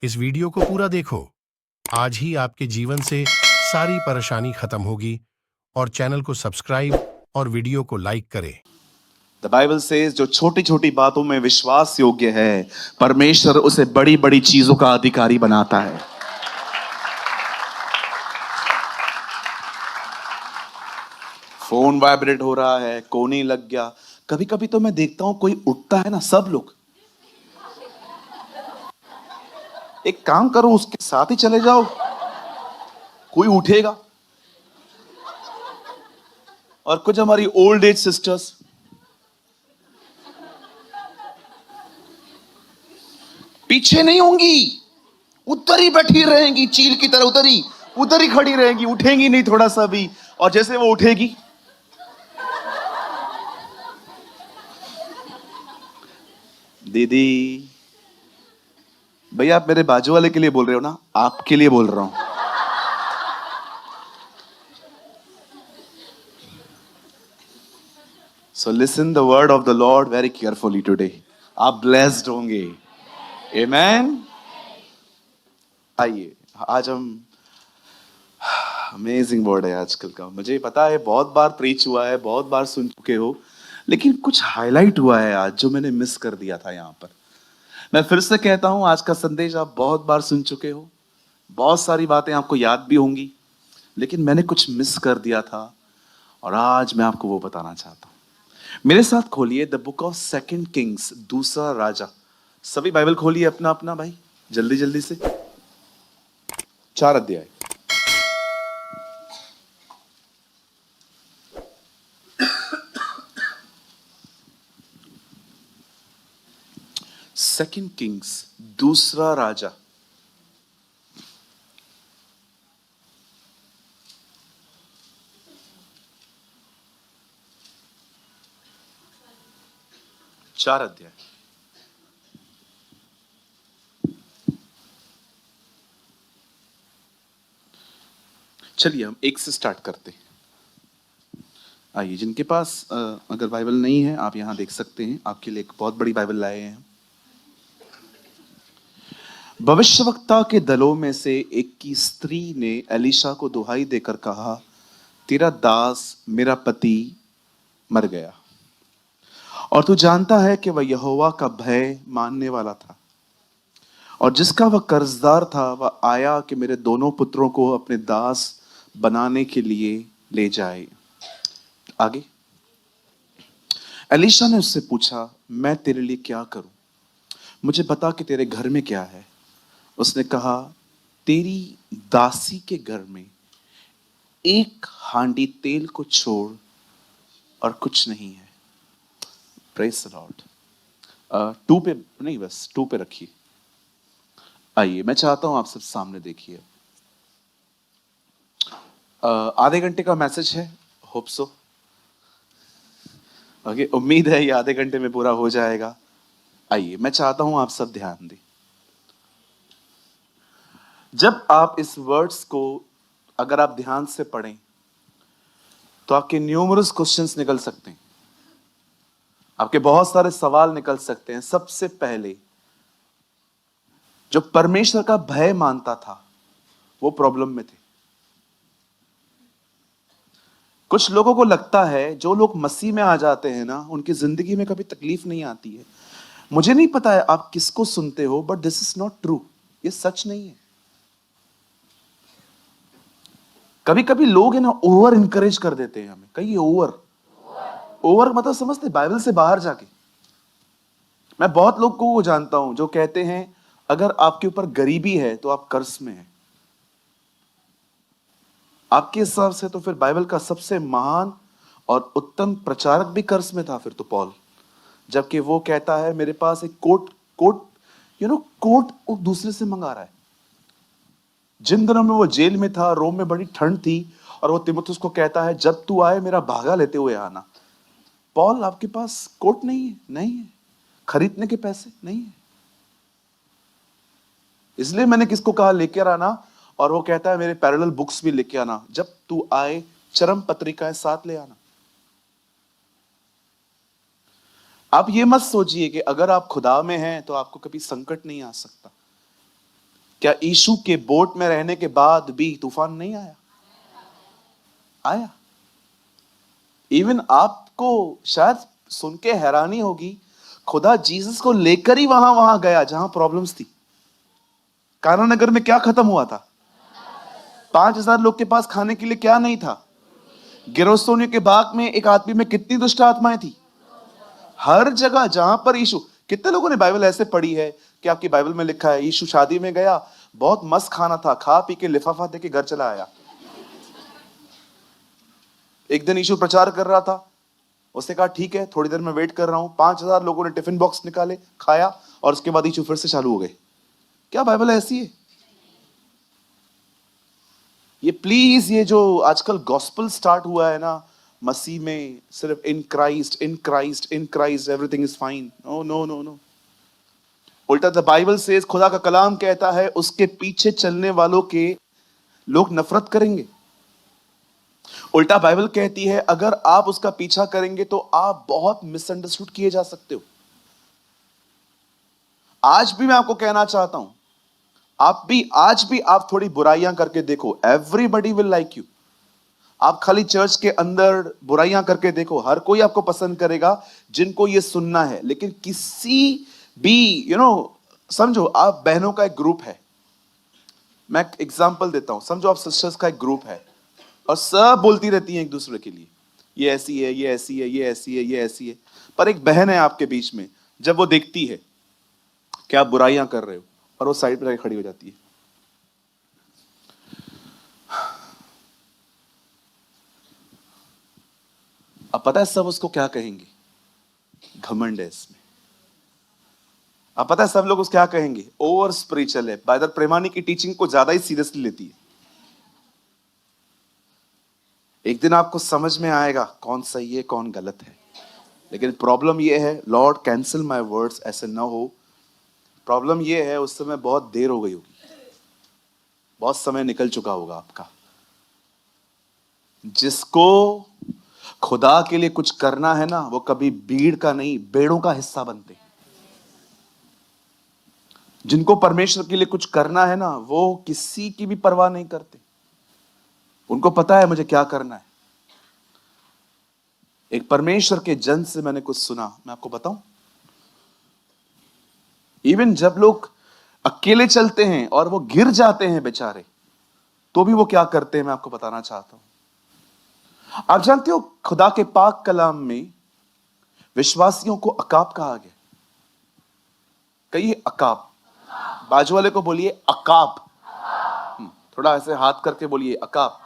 इस वीडियो को पूरा देखो। आज ही आपके जीवन से सारी परेशानी खत्म होगी। और चैनल को सब्सक्राइब और वीडियो को लाइक करें। द बाइबल सेज जो छोटी छोटी बातों में विश्वास योग्य है, परमेश्वर उसे बड़ी बड़ी चीजों का अधिकारी बनाता है। फोन वाइब्रेट हो रहा है, कोने लग गया। कभी कभी तो मैं देखता हूं कोई उठता है ना, सब लोग एक काम करो, उसके साथ ही चले जाओ, कोई उठेगा। और कुछ हमारी ओल्ड एज सिस्टर्स पीछे नहीं होंगी, उधर ही बैठी रहेंगी, चील की तरह उधर ही खड़ी रहेंगी, उठेंगी नहीं थोड़ा सा भी। और जैसे वो उठेगी, दीदी भैया आप मेरे बाजू वाले के लिए बोल रहे हो ना? आपके लिए बोल रहा हूं। So listen the word of the Lord very carefully today. आप ब्लेस्ड होंगे। आमेन। आइए, आज हम अमेजिंग वर्ड है आजकल का। मुझे पता है बहुत बार प्रीच हुआ है, बहुत बार सुन चुके हो, लेकिन कुछ हाईलाइट हुआ है आज जो मैंने मिस कर दिया था यहां पर। मैं फिर से कहता हूं, आज का संदेश आप बहुत बार सुन चुके हो, बहुत सारी बातें आपको याद भी होंगी, लेकिन मैंने कुछ मिस कर दिया था और आज मैं आपको वो बताना चाहता हूं। मेरे साथ खोलिए the book of second Kings, दूसरा राजा। सभी बाइबल खोलिए अपना अपना भाई, जल्दी जल्दी से। 4 अध्याय। सेकंड किंग्स, दूसरा राजा। चार अध्याय। चलिए हम 1 से स्टार्ट करते हैं। आइए, जिनके पास अगर बाइबल नहीं है आप यहां देख सकते हैं, आपके लिए एक बहुत बड़ी बाइबल लाए हैं। भविष्यवक्ता के दलों में से एक की स्त्री ने एलीशा को दुहाई देकर कहा, तेरा दास मेरा पति मर गया और तू जानता है कि वह यहोवा का भय मानने वाला था और जिसका वह कर्जदार था, वह आया कि मेरे दोनों पुत्रों को अपने दास बनाने के लिए ले जाए। आगे, एलीशा ने उससे पूछा, मैं तेरे लिए क्या करूं? मुझे बता कि तेरे घर में क्या है। उसने कहा, तेरी दासी के घर में एक हांडी तेल को छोड़ और कुछ नहीं है। Praise the Lord. 2 पे नहीं, बस 2 पे रखिए। आइए, मैं चाहता हूं आप सब सामने देखिए। आधे घंटे का मैसेज है, होप सो। ओके, उम्मीद है ये आधे घंटे में पूरा हो जाएगा। आइए, मैं चाहता हूं आप सब ध्यान दें। जब आप इस वर्ड्स को अगर आप ध्यान से पढ़ें तो आपके न्यूमरस क्वेश्चंस निकल सकते हैं, आपके बहुत सारे सवाल निकल सकते हैं। सबसे पहले, जो परमेश्वर का भय मानता था वो प्रॉब्लम में थे। कुछ लोगों को लगता है जो लोग मसीह में आ जाते हैं ना, उनकी जिंदगी में कभी तकलीफ नहीं आती है। मुझे नहीं पता है आप किसको सुनते हो, but this is not true. ये सच नहीं है। कभी कभी लोग है ना ओवर इंकरेज कर देते हैं हमें। कहीं ओवर मतलब समझते बाइबल से बाहर जाके। मैं बहुत लोग को जानता हूं जो कहते हैं अगर आपके ऊपर गरीबी है तो आप कर्ज में हैं। आपके हिसाब से तो फिर बाइबल का सबसे महान और उत्तम प्रचारक भी कर्ज में था फिर तो पॉल। जबकि वो कहता है मेरे पास एक कोट दूसरे से मंगा रहा है। जिन दिनों में वो जेल में था, रोम में बड़ी ठंड थी, और वो तीमुथियुस को कहता है जब तू आए मेरा भागा लेते हुए आना। पॉल, आपके पास कोट नहीं है? नहीं है। खरीदने के पैसे नहीं है, इसलिए मैंने किसको कहा लेकर आना, और वो कहता है मेरे पैरेलल बुक्स भी लेके आना, जब तू आए चरम पत्रिकाएं साथ ले आना। आप ये मत सोचिए कि अगर आप खुदा में हैं तो आपको कभी संकट नहीं आ सकता। क्या यीशु के बोट में रहने के बाद भी तूफान नहीं आया? आया। इवन आपको शायद सुन के हैरानी होगी, खुदा जीसस को लेकर ही वहां गया जहां प्रॉब्लम्स थी। काना नगर में क्या खत्म हुआ था? 5,000 लोग के पास खाने के लिए क्या नहीं था? गिरोस्तोनियों के बाग में एक आदमी में कितनी दुष्ट आत्माएं थी? हर जगह जहां पर यीशु, कितने लोगों ने बाइबल ऐसे पढ़ी है कि आपकी बाइबल में लिखा है यीशु शादी में गया, बहुत मस्त खाना था, खा पी के लिफाफा दे के घर चला आया। एक दिन यीशु प्रचार कर रहा था, उसने कहा ठीक है थोड़ी देर में वेट कर रहा हूं। 5,000 लोगों ने टिफिन बॉक्स निकाले, खाया, और उसके बाद यीशु फिर से चालू हो गए। क्या बाइबल ऐसी है? ये प्लीज, ये जो आजकल गॉस्पेल स्टार्ट हुआ है ना, मसीह में सिर्फ in Christ in Christ in Christ everything is fine, no no no no. उल्टा द बाइबल से, खुदा का कलाम कहता है उसके पीछे चलने वालों के लोग नफरत करेंगे। उल्टा बाइबल कहती है अगर आप उसका पीछा करेंगे तो आप बहुत मिसअंडरस्टूड किए जा सकते हो। आज भी मैं आपको कहना चाहता हूं, आज भी आप थोड़ी बुराइयां करके देखो, एवरीबडी विल लाइक यू। आप खाली चर्च के अंदर बुराइयां करके देखो, हर कोई आपको पसंद करेगा जिनको ये सुनना है। लेकिन किसी भी समझो आप बहनों का एक ग्रुप है, मैं एग्जांपल देता हूं, समझो आप सिस्टर्स का एक ग्रुप है और सब बोलती रहती हैं एक दूसरे के लिए, ये ऐसी है, ये ऐसी है, ये ऐसी है, ये ऐसी है। पर एक बहन है आपके बीच में, जब वो देखती है कि आप बुराइयां कर रहे हो, और वो साइड पर खड़ी हो जाती है। अब पता है सब उसको क्या कहेंगे? घमंड है इसमें। अब पता है सब लोग उसको क्या कहेंगे? ओवर स्पिरिचुअल है, बादर प्रेमानी की टीचिंग को ज्यादा ही सीरियसली लेती है। एक दिन आपको समझ में आएगा कौन सही है कौन गलत है। लेकिन प्रॉब्लम यह है, लॉर्ड कैंसिल माय वर्ड्स, ऐसे ना हो। प्रॉब्लम यह है उस समय बहुत देर हो गई होगी, बहुत समय निकल चुका होगा आपका। जिसको खुदा के लिए कुछ करना है ना, वो कभी भीड़ का नहीं बेड़ों का हिस्सा बनते हैं। जिनको परमेश्वर के लिए कुछ करना है ना, वो किसी की भी परवाह नहीं करते। उनको पता है मुझे क्या करना है। एक परमेश्वर के जन से मैंने कुछ सुना, मैं आपको बताऊं। इवन जब लोग अकेले चलते हैं और वो गिर जाते हैं बेचारे, तो भी वो क्या करते हैं मैं आपको बताना चाहता हूं। आप जानते हो खुदा के पाक कलाम में विश्वासियों को अकाब कहा गया। कहिए अकाब। बाजू वाले को बोलिए अकाब। थोड़ा ऐसे हाथ करके बोलिए अकाब।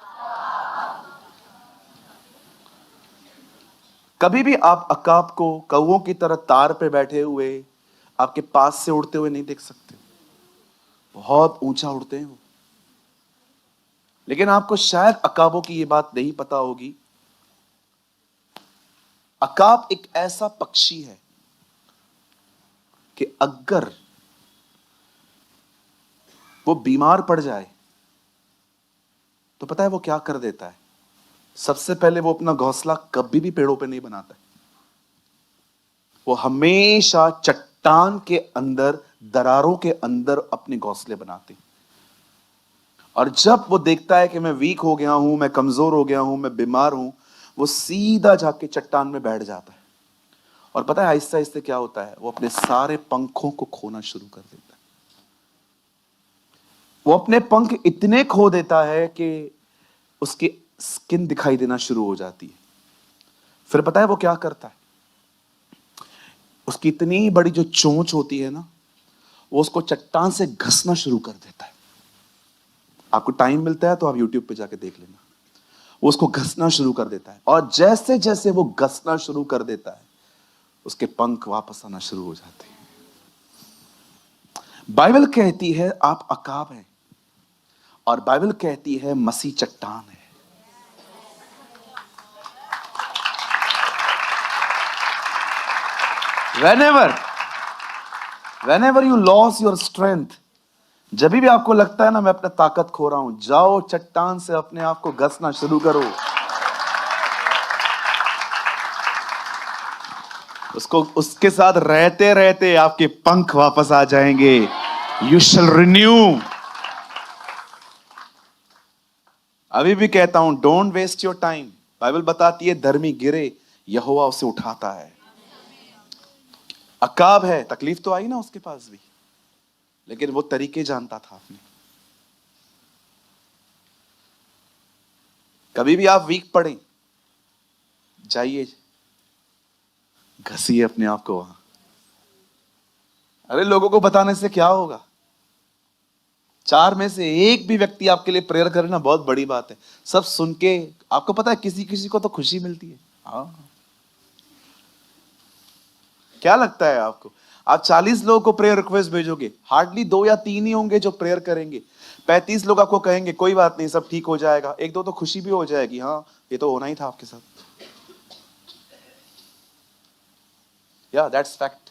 कभी भी आप अकाब को कौओं की तरह तार पे बैठे हुए आपके पास से उड़ते हुए नहीं देख सकते। बहुत ऊंचा उड़ते हैं वो। लेकिन आपको शायद अकाबों की ये बात नहीं पता होगी। अकाब एक ऐसा पक्षी है कि अगर वो बीमार पड़ जाए तो पता है वो क्या कर देता है? सबसे पहले वो अपना घोंसला कभी भी पेड़ों पे नहीं बनाता है। वो हमेशा चट्टान के अंदर, दरारों के अंदर अपने घोंसले बनाते हैं। और जब वो देखता है कि मैं वीक हो गया हूं, मैं कमजोर हो गया हूं, मैं बीमार हूं, वो सीधा जाके चट्टान में बैठ जाता है। और पता है आहिस्ता आहिस्ता क्या होता है? वो अपने सारे पंखों को खोना शुरू कर देता है। वो अपने पंख इतने खो देता है कि उसकी स्किन दिखाई देना शुरू हो जाती है। फिर पता है वो क्या करता है? उसकी इतनी बड़ी जो चोंच होती है ना, वो उसको चट्टान से घसना शुरू कर देता है। आपको टाइम मिलता है तो आप YouTube पे जाके देख लेना। वो उसको घसना शुरू कर देता है, और जैसे जैसे वो घसना शुरू कर देता है, उसके पंख वापस आना शुरू हो जाते हैं। बाइबल कहती है आप अकाब हैं, और बाइबल कहती है मसीह चट्टान है। whenever you lose your strength, जब भी आपको लगता है ना मैं अपना ताकत खो रहा हूं, जाओ चट्टान से अपने आप को घसना शुरू करो। उसके साथ रहते रहते आपके पंख वापस आ जाएंगे। You shall renew अभी भी कहता हूं, don't waste your time. Bible बताती है धर्मी गिरे, यहोवा उसे उठाता है। अकाब है, तकलीफ तो आई ना उसके पास भी, लेकिन वो तरीके जानता था अपने। कभी भी आप वीक पड़े, जाइए घसीए अपने आप को वहां। अरे लोगों को बताने से क्या होगा? 4 में से एक भी व्यक्ति आपके लिए प्रेयर करे ना, बहुत बड़ी बात है। सब सुन के आपको पता है किसी किसी को तो खुशी मिलती है। हाँ, क्या लगता है आपको? आप 40 लोगों को प्रेयर रिक्वेस्ट भेजोगे, हार्डली 2 या 3 ही होंगे जो प्रेयर करेंगे। 35 लोग आपको कहेंगे कोई बात नहीं, सब ठीक हो जाएगा। 1-2 तो खुशी भी हो जाएगी, हाँ ये तो होना ही था आपके साथ। या दैट्स फैक्ट,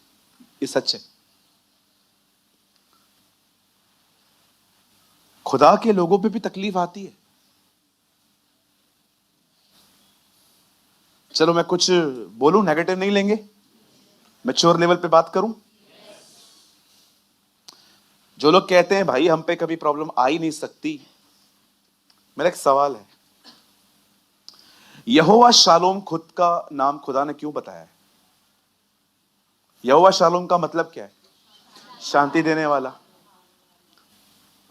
ये सच है। खुदा के लोगों पे भी तकलीफ आती है। चलो मैं कुछ बोलूं, नेगेटिव नहीं लेंगे, मैच्योर लेवल पे बात करूं। जो लोग कहते हैं भाई हम पे कभी प्रॉब्लम आ ही नहीं सकती, मेरा एक सवाल है, यहोवा शालोम खुद का नाम खुदा ने क्यों बताया है? यहोवा शालोम का मतलब क्या है? शांति देने वाला।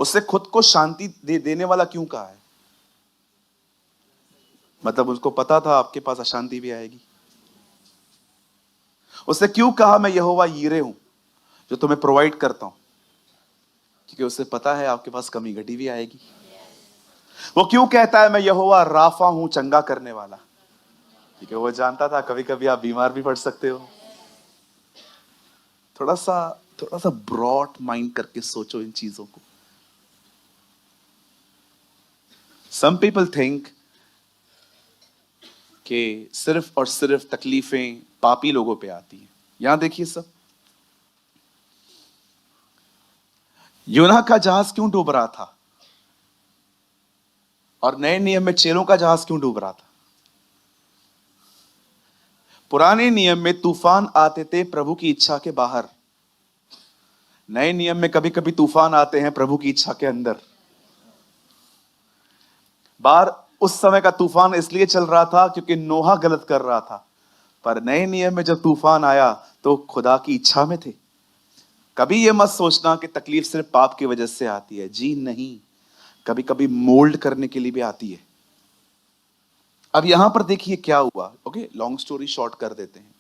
उससे खुद को शांति देने वाला क्यों कहा है? मतलब उसको पता था आपके पास अशांति भी आएगी। उससे क्यों कहा मैं यहोवा यीरे हूं, जो तुम्हें प्रोवाइड करता हूं? क्योंकि उससे पता है आपके पास कमी घटी भी आएगी। वो क्यों कहता है मैं यहोवा राफा हूं, चंगा करने वाला? क्योंकि वो जानता था कभी कभी आप बीमार भी पड़ सकते हो। थोड़ा सा ब्रॉड माइंड करके सोचो इन चीजों को। सम पीपल थिंक कि सिर्फ और सिर्फ तकलीफें पापी लोगों पे आती हैं। यहां देखिए सब, यूना का जहाज क्यों डूब रहा था और नए नियम में चेलों का जहाज क्यों डूब रहा था? पुराने नियम में तूफान आते थे प्रभु की इच्छा के बाहर, नए नियम में कभी कभी तूफान आते हैं प्रभु की इच्छा के अंदर। बाहर उस समय का तूफान इसलिए चल रहा था क्योंकि नोहा गलत कर रहा था, पर नए नियम में जब तूफान आया तो खुदा की इच्छा में थे। कभी यह मत सोचना कि तकलीफ सिर्फ पाप की वजह से आती है, जी नहीं, कभी कभी मोल्ड करने के लिए भी आती है। अब यहां पर देखिए क्या हुआ। ओके, लॉन्ग स्टोरी शॉर्ट कर देते हैं।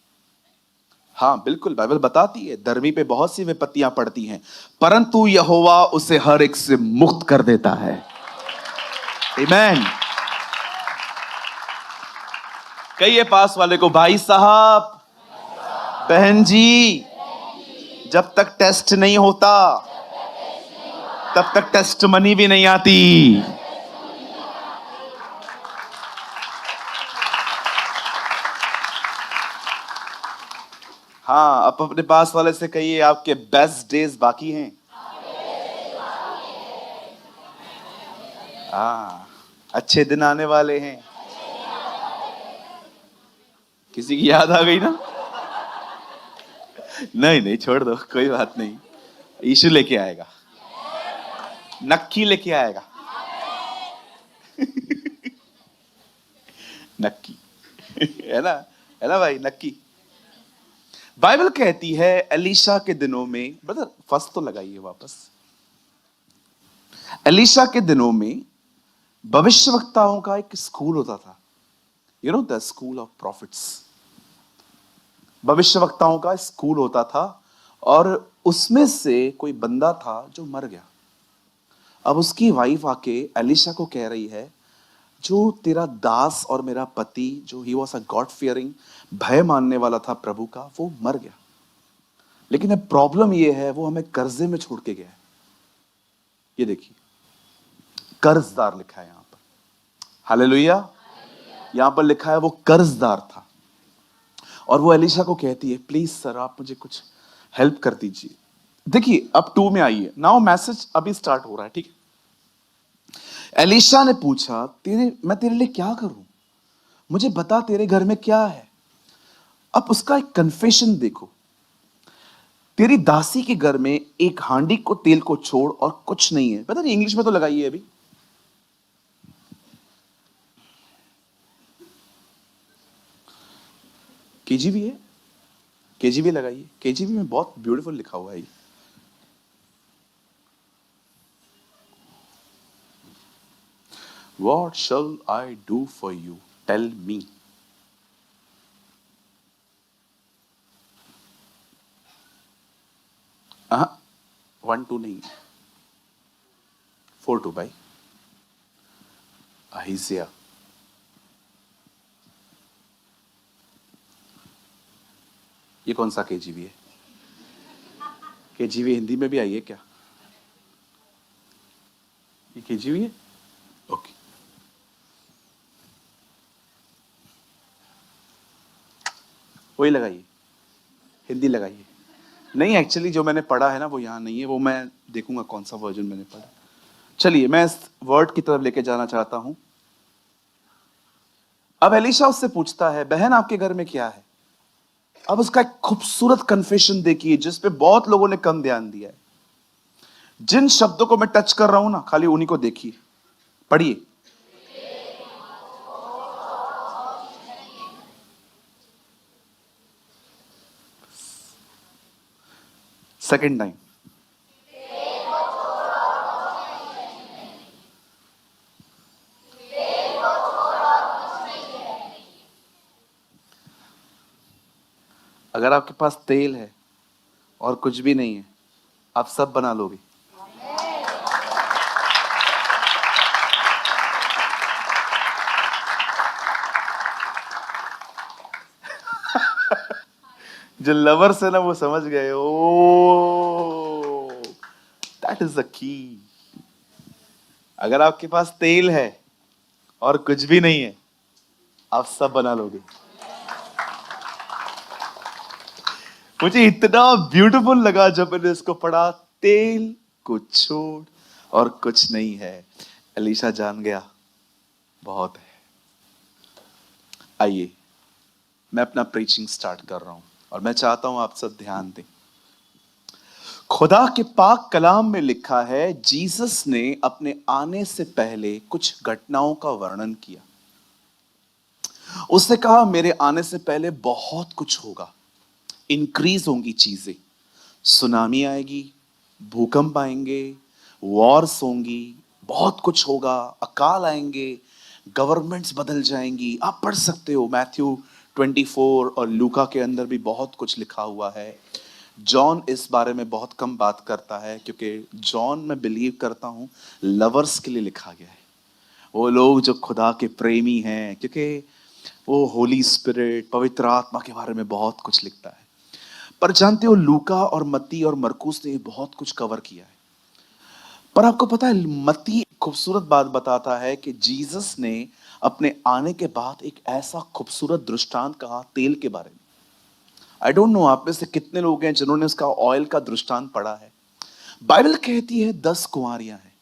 हाँ बिल्कुल, बाइबल बताती है धर्मी पे बहुत सी विपत्तियां पड़ती हैं, परंतु यहोवा उसे हर एक से मुक्त कर देता है। आमीन। कहिए पास वाले को, भाई साहब, बहन जी, जब तक टेस्ट नहीं होता तब तक टेस्ट मनी भी नहीं आती। हाँ, अब अपने पास वाले से कहिए आपके बेस्ट डेज बाकी हैं। हाँ, अच्छे दिन आने वाले हैं। किसी की याद आ गई ना? नहीं नहीं, छोड़ दो, कोई बात नहीं। यीशु लेके आएगा, नक्की लेके आएगा। नक्की है ना भाई, नक्की। बाइबल कहती है एलीशा के दिनों में, ब्रदर फर्स्ट तो लगाइए वापस। एलीशा के दिनों में भविष्यवक्ताओं का एक स्कूल होता था, you know the school of prophets. भविष्यवक्ताओं का स्कूल होता था और उसमें से कोई बंदा था जो मर गया। अब उसकी वाइफ आके एलीशा को कह रही है, जो तेरा दास और मेरा पति, जो he was a God fearing, भय मानने वाला था प्रभु का, वो मर गया। लेकिन अब प्रॉब्लम ये है, वो हमें कर्जे में छोड़ के गया है। ये देखिए, कर्जदार लिखा है यहां पर। हालेलुया। यहां पर लिखा है वो कर्जदार था। और वो एलीशा को कहती है, प्लीज सर आप मुझे कुछ हेल्प कर दीजिए। देखिए अब 2 में आइए, नाउ मैसेज अभी स्टार्ट हो रहा है, ठीक है। एलीशा ने पूछा, मैं तेरे लिए क्या करूं, मुझे बता तेरे घर में क्या है। अब उसका एक कन्फेशन देखो, तेरी दासी के घर में एक हांडी को तेल को छोड़ और कुछ नहीं है। पता नहीं इंग्लिश में तो लगाइए अभी। केजीवी है, केजीवी लगाइए। केजीवी में बहुत ब्यूटीफुल लिखा हुआ है ये। What shall I do for you? Tell me. हाँ, 1-2 नहीं, 4-2 भाई। अहिज्या। ये कौन सा केजीवी है? केजीवी हिंदी में भी आई है क्या? ये केजीवी है? ओके। वही लगाइए, हिंदी लगाइए। नहीं, एक्चुअली जो मैंने पढ़ा है ना वो यहाँ नहीं है, वो मैं देखूंगा कौन सा वर्जन मैंने पढ़ा। चलिए, मैं इस वर्ड की तरफ लेके जाना चाहता हूं। अब एलिशा उससे पूछता है, बहन आपके घर में क्या है? अब उसका एक खूबसूरत कन्फेशन देखिए जिसपे बहुत लोगों ने कम ध्यान दिया है। जिन शब्दों को मैं टच कर रहा हूं ना, खाली उन्हीं को देखिए, पढ़िए। Second time. अगर आपके पास तेल है और कुछ भी नहीं है, आप सब बना लोगे। जो लवर्स है ना वो समझ गए। ओ, दैट इज द की। अगर आपके पास तेल है और कुछ भी नहीं है, आप सब बना लोगे। मुझे इतना ब्यूटीफुल लगा जब मैंने इसको पढ़ा। तेल को छोड़ और कुछ नहीं है। एलिशा जान गया बहुत है। आइए, मैं अपना प्रीचिंग स्टार्ट कर रहा हूं और मैं चाहता हूं आप सब ध्यान दें। खुदा के पाक कलाम में लिखा है, जीसस ने अपने आने से पहले कुछ घटनाओं का वर्णन किया। उसने कहा, मेरे आने से पहले बहुत कुछ होगा, इंक्रीज होंगी चीजें, सुनामी आएगी, भूकंप आएंगे, वॉर्स होंगी, बहुत कुछ होगा, अकाल आएंगे, गवर्नमेंट्स बदल जाएंगी। आप पढ़ सकते हो, मैथ्यू 24 और लूका के अंदर भी बहुत कुछ लिखा हुआ है। जॉन इस बारे में बहुत कम बात करता है, क्योंकि जॉन मैं बिलीव करता हूं लवर्स के लिए लिखा गया है। वो लोग जो खुदा के प्रेमी हैं, क्योंकि वो होली स्पिरिट, पवित्र आत्मा के बारे में बहुत कुछ लिखता है। पर जानते हो, लूका और मत्ती और मरकुस ने बहुत कुछ कवर किया है। पर आपको पता है, मत्ती खूबसूरत बात बताता है कि जीसस ने अपने आने के बाद एक ऐसा खूबसूरत दृष्टांत कहा तेल के बारे में। आई डोंट नो आप में से कितने लोग हैं जिन्होंने उसका ऑयल का दृष्टांत पढ़ा है। बाइबल कहती है 10 कुंवारियां हैं,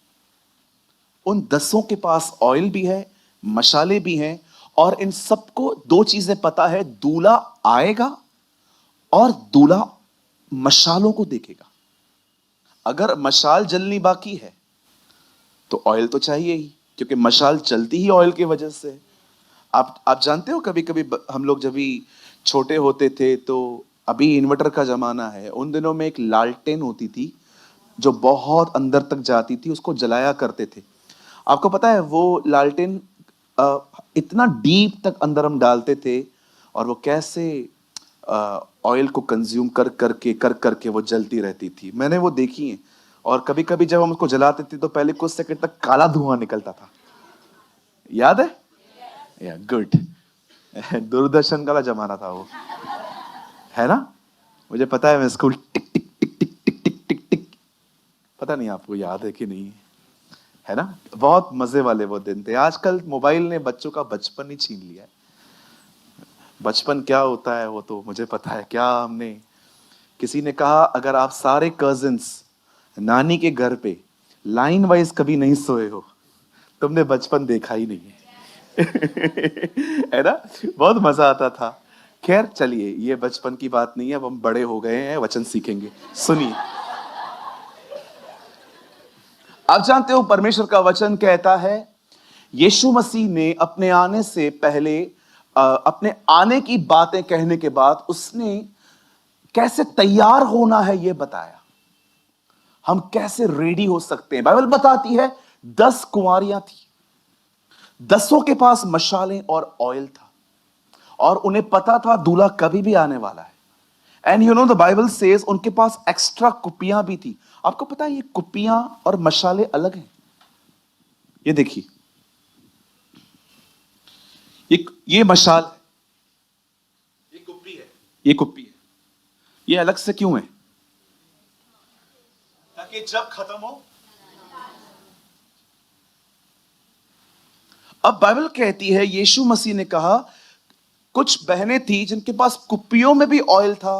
उन 10 के पास ऑयल भी है, मशाले भी हैं, और इन सबको 2 चीजें पता है, दूल्हा आएगा और दूल्हा मशालों को देखेगा। अगर मशाल जलनी बाकी है तो ऑयल तो चाहिए ही, क्योंकि मशाल चलती ही ऑयल की वजह से। आप जानते हो, कभी कभी हम लोग जब भी छोटे होते थे, तो अभी इन्वर्टर का जमाना है, उन दिनों में एक लालटेन होती थी जो बहुत अंदर तक जाती थी, उसको जलाया करते थे। आपको पता है वो लालटेन इतना डीप तक अंदर हम डालते थे और वो कैसे ऑयल को कंज्यूम कर करके वो जलती रहती थी। मैंने वो देखी है। और कभी कभी जब हम उसको जलाते थे तो पहले कुछ सेकंड तक काला धुआं निकलता था। याद है? या गुड। दूरदर्शन का जमाना था वो, है ना? मुझे पता है, मैं स्कूल टिक टिक टिक टिक टिक टिक टिक टिक, पता नहीं आपको याद है कि नहीं, है ना? बहुत मजे वाले वो दिन थे। आजकल मोबाइल ने बच्चों का बचपन ही छीन लिया है। बचपन क्या होता है वो तो मुझे पता है। क्या हमने, किसी ने कहा, अगर आप सारे कजिन्स नानी के घर पे लाइन वाइज कभी नहीं सोए हो, तुमने बचपन देखा ही नहीं है। है ना? बहुत मजा आता था। खैर चलिए, ये बचपन की बात नहीं है, अब हम बड़े हो गए हैं, वचन सीखेंगे। सुनिए, आप जानते हो परमेश्वर का वचन कहता है, यीशु मसीह ने अपने आने से पहले अपने आने की बातें कहने के बाद उसने कैसे तैयार होना है यह बताया। हम कैसे रेडी हो सकते हैं। बाइबल बताती है 10 कुंवारियां थी, 10 के पास मशालें और ऑयल था और उन्हें पता था दूल्हा कभी भी आने वाला है। And you know the Bible says उनके पास एक्स्ट्रा कुप्पियां भी थी। आपको पता है ये कुप्पियां और मशाले अलग हैं। ये देखिए, ये मशाल है, ये कुप्पी है, ये कुप्पी है। ये अलग से क्यों है? ताकि जब खत्म हो। अब बाइबल कहती है यीशु मसीह ने कहा कुछ बहनें थी जिनके पास कुप्पियों में भी ऑयल था,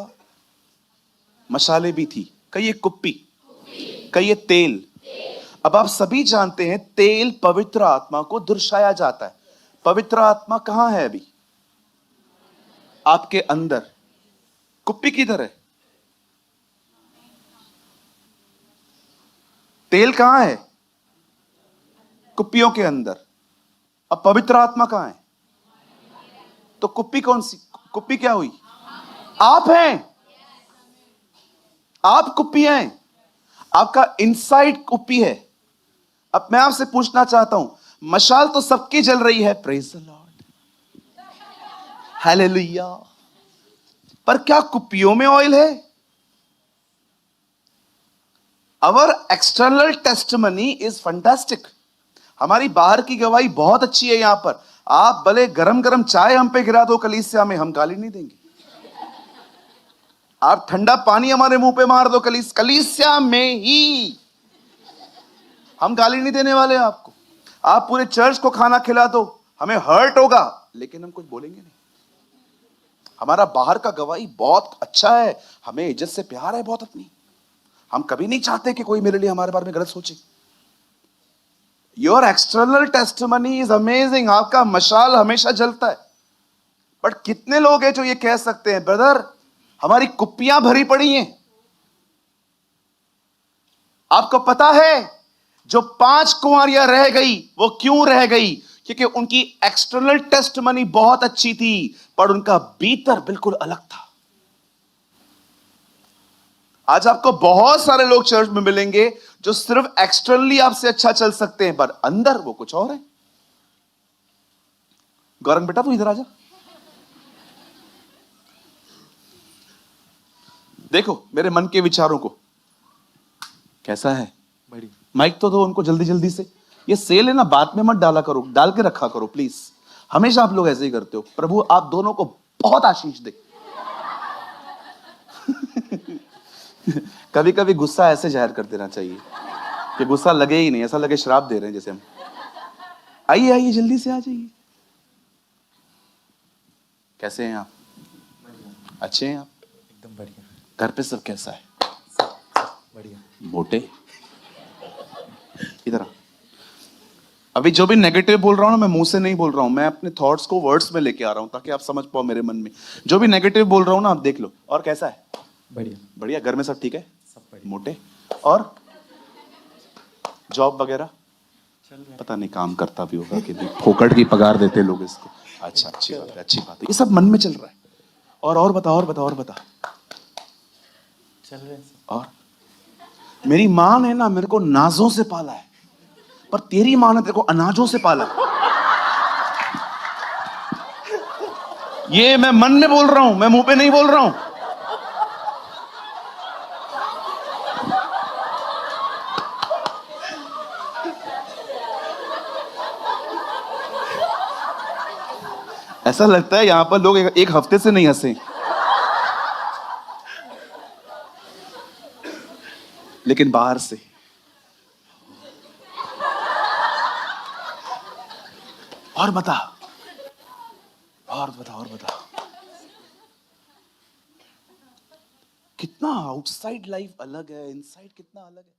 मशाले भी थी। कहिए कुप्पी, कहिए तेल। अब आप सभी जानते हैं तेल पवित्र आत्मा को दर्शाया जाता है। पवित्र आत्मा कहां है अभी? आपके अंदर। कुप्पी किधर है? तेल कहां है? कुप्पियों के अंदर। अब पवित्र आत्मा कहां है? तो कुप्पी कौन सी? कुप्पी क्या हुई? आप हैं। आप कुप्पी हैं। आपका इनसाइड कुप्पी है। अब मैं आपसे पूछना चाहता हूं, मशाल तो सबकी जल रही है, प्रेज द लॉर्ड, हालेलुया, पर क्या कुप्पियों में ऑयल है? अवर एक्सटर्नल टेस्टिमनी इज फैंटास्टिक। हमारी बाहर की गवाही बहुत अच्छी है। यहां पर आप भले गरम गरम चाय हम पे गिरा दो कलीसिया में, हम गाली नहीं देंगे। आप ठंडा पानी हमारे मुंह पे मार दो कलीसिया में ही, हम गाली नहीं देने वाले आपको। आप पूरे चर्च को खाना खिला दो, हमें हर्ट होगा लेकिन हम कुछ बोलेंगे नहीं। हमारा बाहर का गवाही बहुत अच्छा है, हमें इज्जत से प्यार है बहुत अपनी। हम कभी नहीं चाहते कि कोई मेरे लिए हमारे बारे में गलत सोचे। Your external testimony is amazing. आपका मशाल हमेशा जलता है। बट कितने लोग हैं जो ये कह सकते हैं ब्रदर हमारी कुप्पियां भरी पड़ी हैं। आपको पता है जो 5 कुंवारियां रह गई वो क्यों रह गई? क्योंकि उनकी एक्सटर्नल टेस्टिमनी बहुत अच्छी थी पर उनका भीतर बिल्कुल अलग था। आज आपको बहुत सारे लोग चर्च में मिलेंगे जो सिर्फ एक्सटर्नली आपसे अच्छा चल सकते हैं पर अंदर वो कुछ और है। गौरंग बेटा तू इधर आ जा। देखो मेरे मन के विचारों को। कैसा है? बढ़िया। माइक तो दो उनको जल्दी जल्दी से। ये सेल है ना, बात में मत डाला करो, डाल के रखा करो प्लीज। हमेशा आप लोग ऐसे ही करते हो। प्रभु आप दोनों को बहुत आशीष दे। कभी कभी गुस्सा ऐसे जाहिर कर देना चाहिए कि गुस्सा लगे ही नहीं, ऐसा लगे श्राप दे रहे हैं जैसे हम। आइए आइए जल्दी से आ जाइए। कैसे हैं आप? अच्छे हैं आप? एकदम बढ़िया। घर पे सब कैसा है? बढ़िया। मोटे इधर आ। अभी जो भी नेगेटिव बोल रहा हूं ना, मैं मुंह से नहीं बोल रहा हूं, मैं अपने थॉट्स को वर्ड्स में लेके आ रहा हूं ताकि आप समझ पाओ मेरे मन में। जो भी नेगेटिव बोल रहा हूं ना आप देख लो। और कैसा है? बढ़िया। बढ़िया। घर में सब ठीक है? सब बढ़िया। मोटे। और जॉब वगैरह चल रहा है। पता नहीं काम करता भी होगा कि नहीं, फोकट की पगार देते लोग इसको। अच्छा अच्छी बात है, अच्छी बात है। ये सब मन में चल रहा है। और बता, और बता, और बता। चल रहे हैं सब। और मेरी माँ ने ना मेरे को नाजों से पाला है पर तेरी माँ ने तेरे को अनाजों से पाला है। ये मैं मन में बोल रहा हूं, मैं मुंह पे नहीं बोल रहा हूं। ऐसा लगता है यहां पर लोग एक हफ्ते से नहीं हंसे, लेकिन बाहर से। और बता, और बता, और बता। कितना आउटसाइड लाइफ अलग है, इनसाइड कितना अलग है।